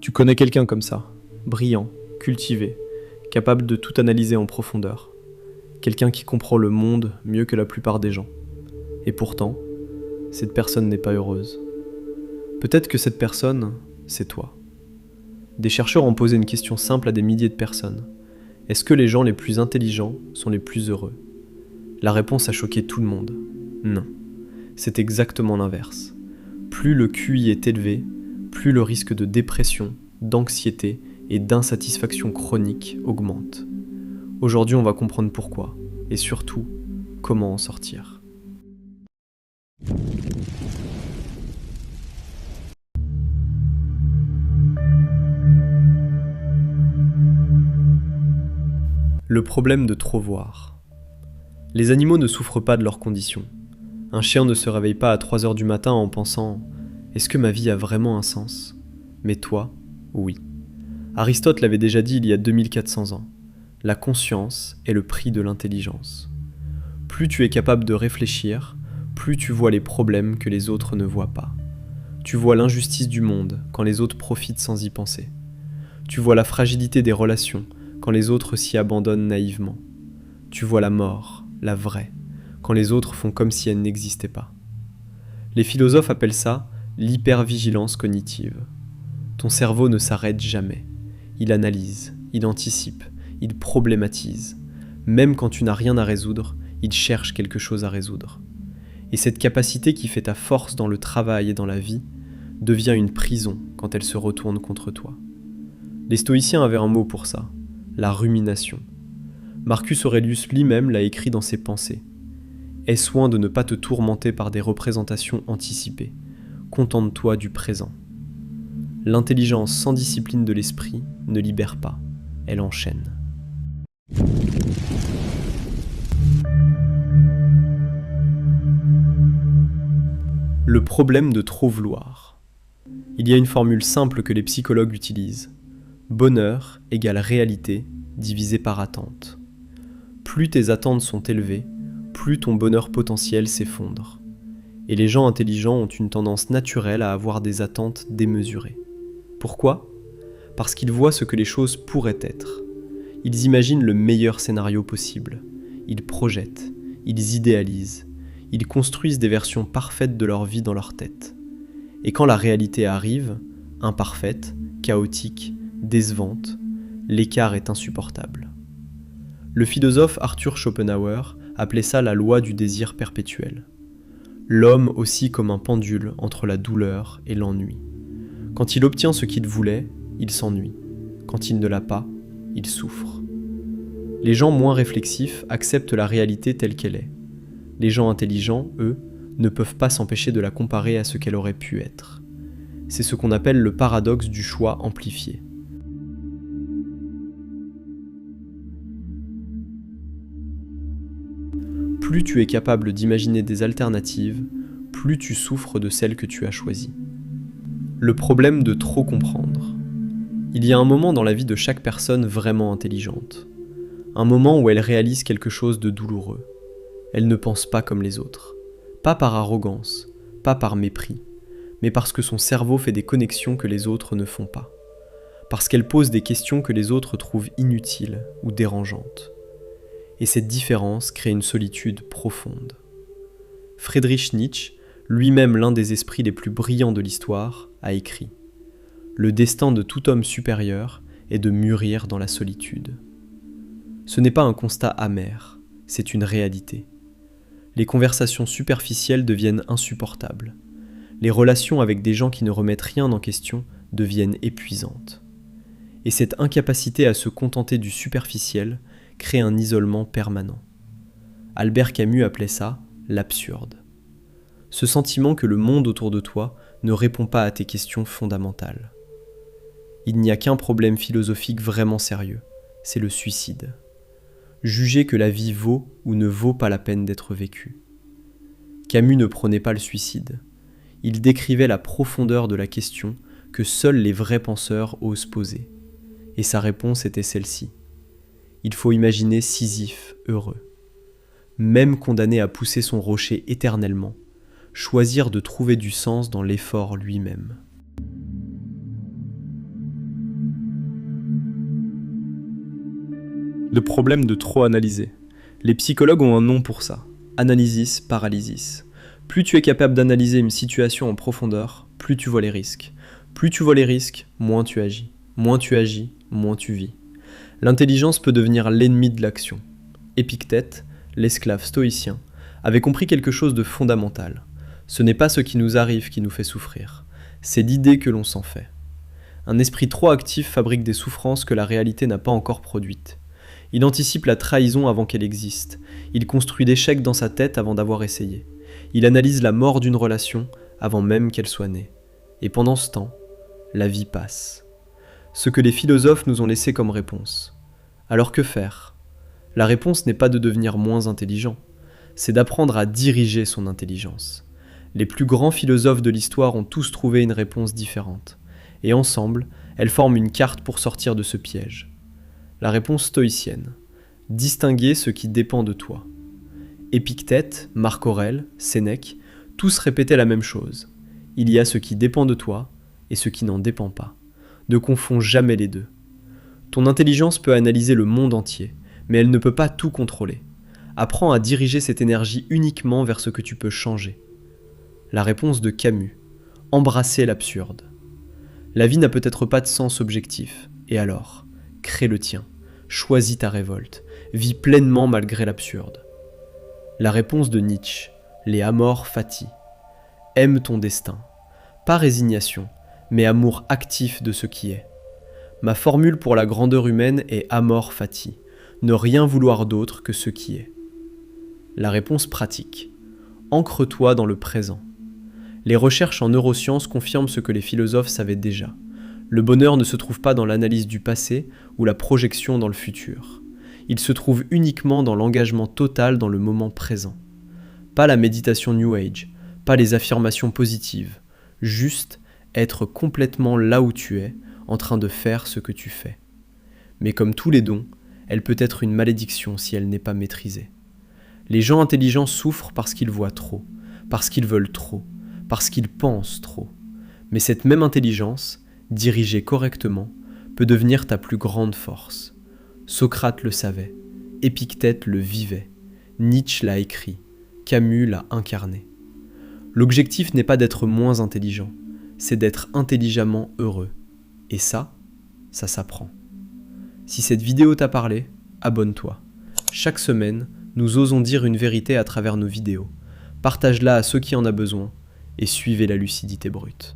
Tu connais quelqu'un comme ça, brillant, cultivé, capable de tout analyser en profondeur. Quelqu'un qui comprend le monde mieux que la plupart des gens. Et pourtant, cette personne n'est pas heureuse. Peut-être que cette personne, c'est toi. Des chercheurs ont posé une question simple à des milliers de personnes. Est-ce que les gens les plus intelligents sont les plus heureux ? La réponse a choqué tout le monde. Non. C'est exactement l'inverse. Plus le QI est élevé, plus le risque de dépression, d'anxiété et d'insatisfaction chronique augmente. Aujourd'hui, on va comprendre pourquoi, et surtout, comment en sortir. Le problème de trop voir. Les animaux ne souffrent pas de leurs conditions. Un chien ne se réveille pas à 3h du matin en pensant « Est-ce que ma vie a vraiment un sens ?» Mais toi, oui. Aristote l'avait déjà dit il y a 2400 ans. La conscience est le prix de l'intelligence. Plus tu es capable de réfléchir, plus tu vois les problèmes que les autres ne voient pas. Tu vois l'injustice du monde quand les autres profitent sans y penser. Tu vois la fragilité des relations quand les autres s'y abandonnent naïvement. Tu vois la mort, la vraie, quand les autres font comme si elle n'existait pas. Les philosophes appellent ça l'hypervigilance cognitive. Ton cerveau ne s'arrête jamais. Il analyse, il anticipe, il problématise. Même quand tu n'as rien à résoudre, il cherche quelque chose à résoudre. Et cette capacité qui fait ta force dans le travail et dans la vie devient une prison quand elle se retourne contre toi. Les stoïciens avaient un mot pour ça, la rumination. Marcus Aurelius lui-même l'a écrit dans ses Pensées. Aie soin de ne pas te tourmenter par des représentations anticipées. Contente-toi du présent. L'intelligence sans discipline de l'esprit ne libère pas, elle enchaîne. Le problème de trop vouloir. Il y a une formule simple que les psychologues utilisent. Bonheur égale réalité divisé par attente. Plus tes attentes sont élevées, plus ton bonheur potentiel s'effondre. Et les gens intelligents ont une tendance naturelle à avoir des attentes démesurées. Pourquoi ? Parce qu'ils voient ce que les choses pourraient être. Ils imaginent le meilleur scénario possible. Ils projettent, ils idéalisent, ils construisent des versions parfaites de leur vie dans leur tête. Et quand la réalité arrive, imparfaite, chaotique, décevante, l'écart est insupportable. Le philosophe Arthur Schopenhauer appelait ça la loi du désir perpétuel. L'homme oscille comme un pendule entre la douleur et l'ennui. Quand il obtient ce qu'il voulait, il s'ennuie. Quand il ne l'a pas, il souffre. Les gens moins réflexifs acceptent la réalité telle qu'elle est. Les gens intelligents, eux, ne peuvent pas s'empêcher de la comparer à ce qu'elle aurait pu être. C'est ce qu'on appelle le paradoxe du choix amplifié. Plus tu es capable d'imaginer des alternatives, plus tu souffres de celles que tu as choisies. Le problème de trop comprendre. Il y a un moment dans la vie de chaque personne vraiment intelligente. Un moment où elle réalise quelque chose de douloureux. Elle ne pense pas comme les autres. Pas par arrogance, pas par mépris, mais parce que son cerveau fait des connexions que les autres ne font pas. Parce qu'elle pose des questions que les autres trouvent inutiles ou dérangeantes. Et cette différence crée une solitude profonde. Friedrich Nietzsche, lui-même l'un des esprits les plus brillants de l'histoire, a écrit « Le destin de tout homme supérieur est de mûrir dans la solitude. » Ce n'est pas un constat amer, c'est une réalité. Les conversations superficielles deviennent insupportables. Les relations avec des gens qui ne remettent rien en question deviennent épuisantes. Et cette incapacité à se contenter du superficiel crée un isolement permanent. Albert Camus appelait ça l'absurde. Ce sentiment que le monde autour de toi ne répond pas à tes questions fondamentales. Il n'y a qu'un problème philosophique vraiment sérieux, c'est le suicide. Juger que la vie vaut ou ne vaut pas la peine d'être vécue. Camus ne prônait pas le suicide. Il décrivait la profondeur de la question que seuls les vrais penseurs osent poser. Et sa réponse était celle-ci. Il faut imaginer Sisyphe heureux. Même condamné à pousser son rocher éternellement, choisir de trouver du sens dans l'effort lui-même. de problème de trop analyser. Les psychologues ont un nom pour ça, analysis paralysis. Plus tu es capable d'analyser une situation en profondeur, plus tu vois les risques. Plus tu vois les risques, moins tu agis. Moins tu agis, moins tu vis. L'intelligence peut devenir l'ennemi de l'action. Épictète, l'esclave stoïcien, avait compris quelque chose de fondamental. Ce n'est pas ce qui nous arrive qui nous fait souffrir, c'est l'idée que l'on s'en fait. Un esprit trop actif fabrique des souffrances que la réalité n'a pas encore produites. Il anticipe la trahison avant qu'elle existe. Il construit l'échec dans sa tête avant d'avoir essayé. Il analyse la mort d'une relation avant même qu'elle soit née. Et pendant ce temps, la vie passe. Ce que les philosophes nous ont laissé comme réponse. Alors que faire ? La réponse n'est pas de devenir moins intelligent, c'est d'apprendre à diriger son intelligence. Les plus grands philosophes de l'histoire ont tous trouvé une réponse différente. Et ensemble, elles forment une carte pour sortir de ce piège. La réponse stoïcienne. Distinguer ce qui dépend de toi. Épictète, Marc Aurèle, Sénèque, tous répétaient la même chose. Il y a ce qui dépend de toi et ce qui n'en dépend pas. Ne confonds jamais les deux. Ton intelligence peut analyser le monde entier, mais elle ne peut pas tout contrôler. Apprends à diriger cette énergie uniquement vers ce que tu peux changer. La réponse de Camus. Embrasser l'absurde. La vie n'a peut-être pas de sens objectif. Et alors ? Crée le tien. Choisis ta révolte. Vis pleinement malgré l'absurde. La réponse de Nietzsche. Les amor fati. Aime ton destin. Pas résignation, mais amour actif de ce qui est. Ma formule pour la grandeur humaine est amor fati. Ne rien vouloir d'autre que ce qui est. La réponse pratique. Ancre-toi dans le présent. Les recherches en neurosciences confirment ce que les philosophes savaient déjà. Le bonheur ne se trouve pas dans l'analyse du passé ou la projection dans le futur. Il se trouve uniquement dans l'engagement total dans le moment présent. Pas la méditation New Age, pas les affirmations positives, juste être complètement là où tu es, en train de faire ce que tu fais. Mais comme tous les dons, elle peut être une malédiction si elle n'est pas maîtrisée. Les gens intelligents souffrent parce qu'ils voient trop, parce qu'ils veulent trop, parce qu'ils pensent trop. Mais cette même intelligence, dirigée correctement, peut devenir ta plus grande force. Socrate le savait, Épictète le vivait, Nietzsche l'a écrit, Camus l'a incarné. L'objectif n'est pas d'être moins intelligent, c'est d'être intelligemment heureux. Et ça s'apprend. Si cette vidéo t'a parlé, abonne-toi. Chaque semaine, nous osons dire une vérité à travers nos vidéos. Partage-la à ceux qui en ont besoin et suivez la lucidité brute.